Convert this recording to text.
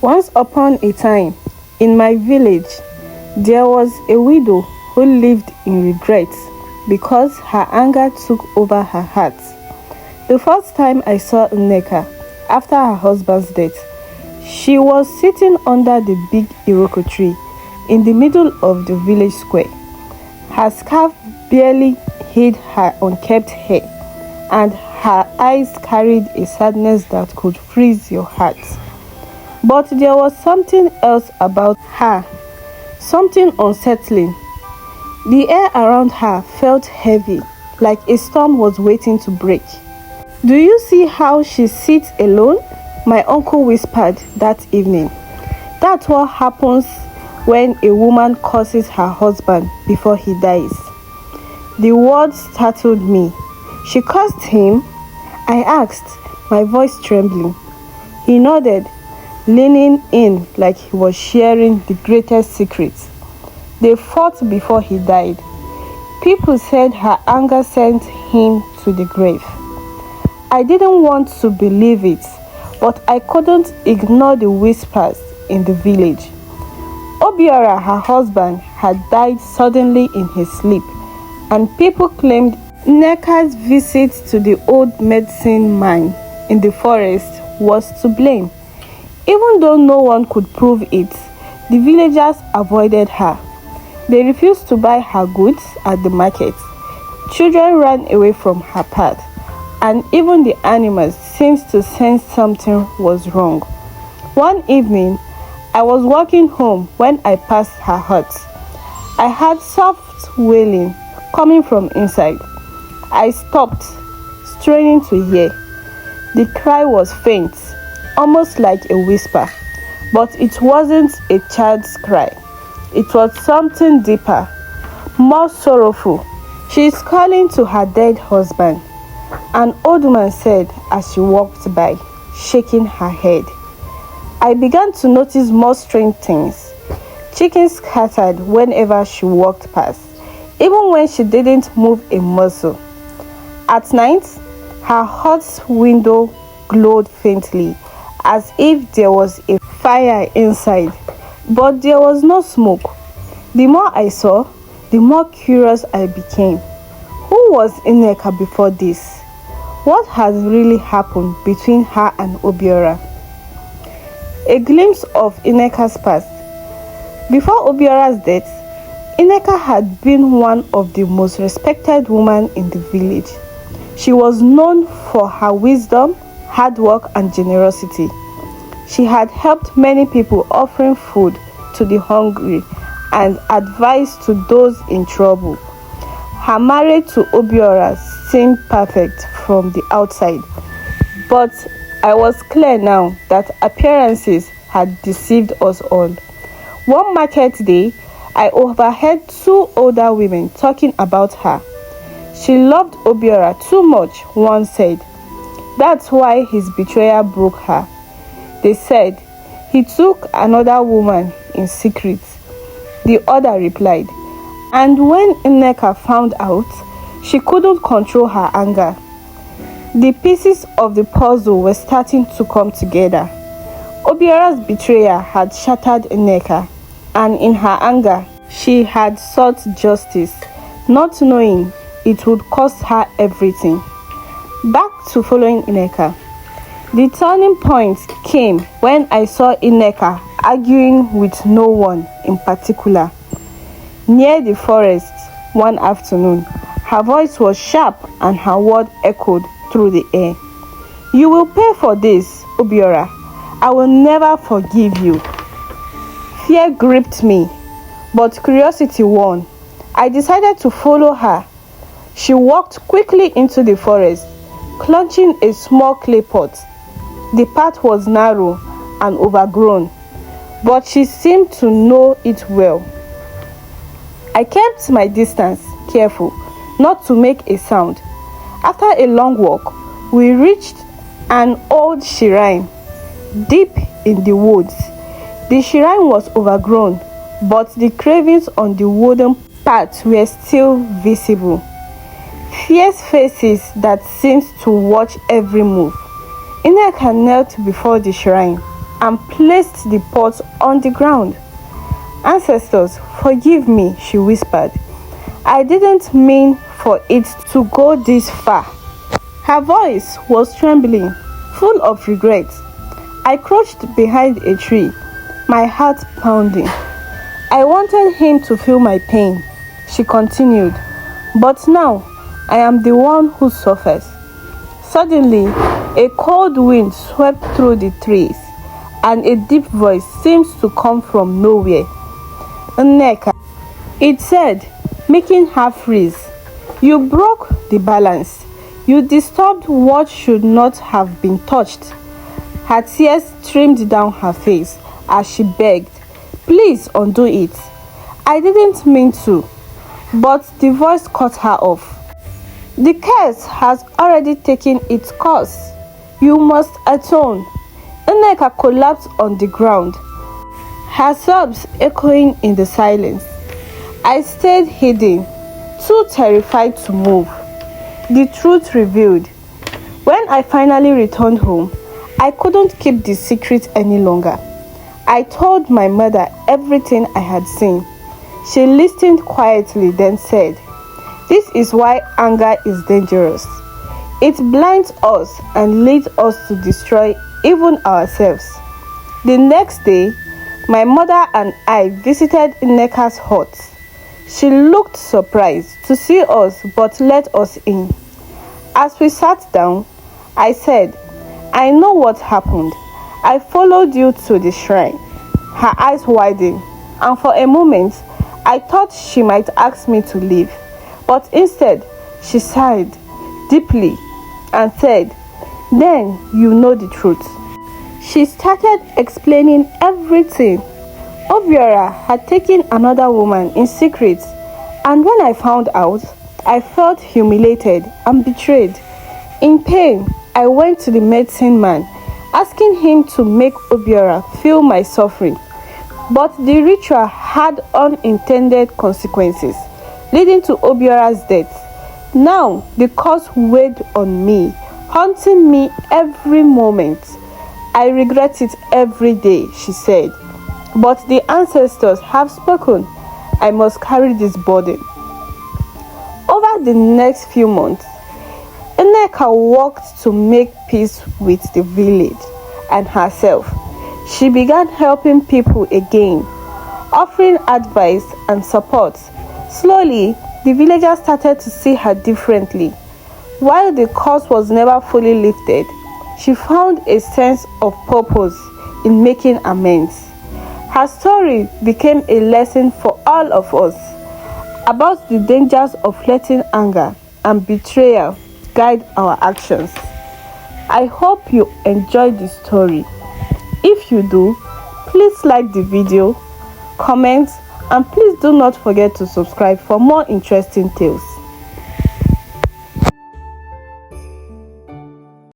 Once upon a time, in my village, there was a widow who lived in regret because her anger took over her heart. The first time I saw Nneka after her husband's death, she was sitting under the big iroko tree in the middle of the village square. Her scarf barely hid her unkempt hair, and her eyes carried a sadness that could freeze your heart. But there was something else about her, something unsettling. The air around her felt heavy, like a storm was waiting to break. "Do you see how she sits alone?" my uncle whispered that evening. "That's what happens when a woman curses her husband before he dies." The words startled me. "She cursed him?" I asked, my voice trembling. He nodded, leaning in like he was sharing the greatest secret. "They fought before he died. People said her anger sent him to the grave." I didn't want to believe it, but I couldn't ignore the whispers in the village. Obiora, her husband, had died suddenly in his sleep, and people claimed Nneka's visit to the old medicine man in the forest was to blame. Even though no one could prove it, the villagers avoided her. They refused to buy her goods at the market. Children ran away from her path, and even the animals seemed to sense something was wrong. One evening, I was walking home when I passed her hut. I heard soft wailing coming from inside. I stopped, straining to hear. The cry was faint, almost like a whisper, but it wasn't a child's cry. It was something deeper, more sorrowful. "She is calling to her dead husband," an old woman said as she walked by, shaking her head. I began to notice more strange things. Chickens scattered whenever she walked past, even when she didn't move a muscle. At night, her hut's window glowed faintly, as if there was a fire inside, but there was no smoke. The more I saw, the more curious I became. Who was Nneka before this? What had really happened between her and Obiora? A glimpse of Nneka's past. Before Obiora's death, Nneka had been one of the most respected women in the village. She was known for her wisdom, hard work, and generosity. She had helped many people, offering food to the hungry and advice to those in trouble. Her marriage to Obiora seemed perfect from the outside, but I was clear now that appearances had deceived us all. One market day, I overheard two older women talking about her. "She loved Obiora too much," one said. "That's why his betrayal broke her." They said, "He took another woman in secret." The other replied, "And when Nneka found out, she couldn't control her anger." The pieces of the puzzle were starting to come together. Obiora's betrayal had shattered Nneka, and in her anger, she had sought justice, not knowing it would cost her everything. Back to following Nneka. The turning point came when I saw Nneka arguing with no one in particular. Near the forest one afternoon, her voice was sharp and her word echoed through the air. "You will pay for this, Obiora. I will never forgive you." Fear gripped me, but curiosity won. I decided to follow her. She walked quickly into the forest, clutching a small clay pot. The path was narrow and overgrown, but she seemed to know it well. I kept my distance, careful not to make a sound. After a long walk, we reached an old shrine deep in the woods. The shrine was overgrown, but the carvings on the wooden path were still visible. Fierce faces that seemed to watch every move. Nneka knelt before the shrine, and placed the pot on the ground. "Ancestors, forgive me," she whispered. "I didn't mean for it to go this far." Her voice was trembling, full of regret. I crouched behind a tree, my heart pounding. "I wanted him to feel my pain," she continued, "but now I am the one who suffers." Suddenly, a cold wind swept through the trees, and a deep voice seemed to come from nowhere. "Nneka," it said, making her freeze. "You broke the balance. You disturbed what should not have been touched." Her tears streamed down her face as she begged, "Please undo it." "I didn't mean to." But the voice cut her off. "The curse has already taken its course. You must atone." Nneka collapsed on the ground, her sobs echoing in the silence. I stayed hidden, too terrified to move. The truth revealed. When I finally returned home, I couldn't keep the secret any longer. I told my mother everything I had seen. She listened quietly, then said, "This is why anger is dangerous. It blinds us and leads us to destroy even ourselves." The next day, my mother and I visited Nneka's hut. She looked surprised to see us but let us in. As we sat down, I said, "I know what happened. I followed you to the shrine." Her eyes widened, and for a moment, I thought she might ask me to leave. But instead, she sighed deeply and said, "Then you know the truth." She started explaining everything. Obiora had taken another woman in secret, and when I found out, I felt humiliated and betrayed. In pain, I went to the medicine man, asking him to make Obiora feel my suffering. But the ritual had unintended consequences, leading to Obiora's death. Now the curse weighed on me, haunting me every moment. "I regret it every day," she said. "But the ancestors have spoken. I must carry this burden." Over the next few months, Nneka worked to make peace with the village and herself. She began helping people again, offering advice and support. Slowly, the villagers started to see her differently. While the curse was never fully lifted, she found a sense of purpose in making amends. Her story became a lesson for all of us about the dangers of letting anger and betrayal guide our actions. I hope you enjoyed the story. If you do, please like the video, comment, and please do not forget to subscribe for more interesting tales.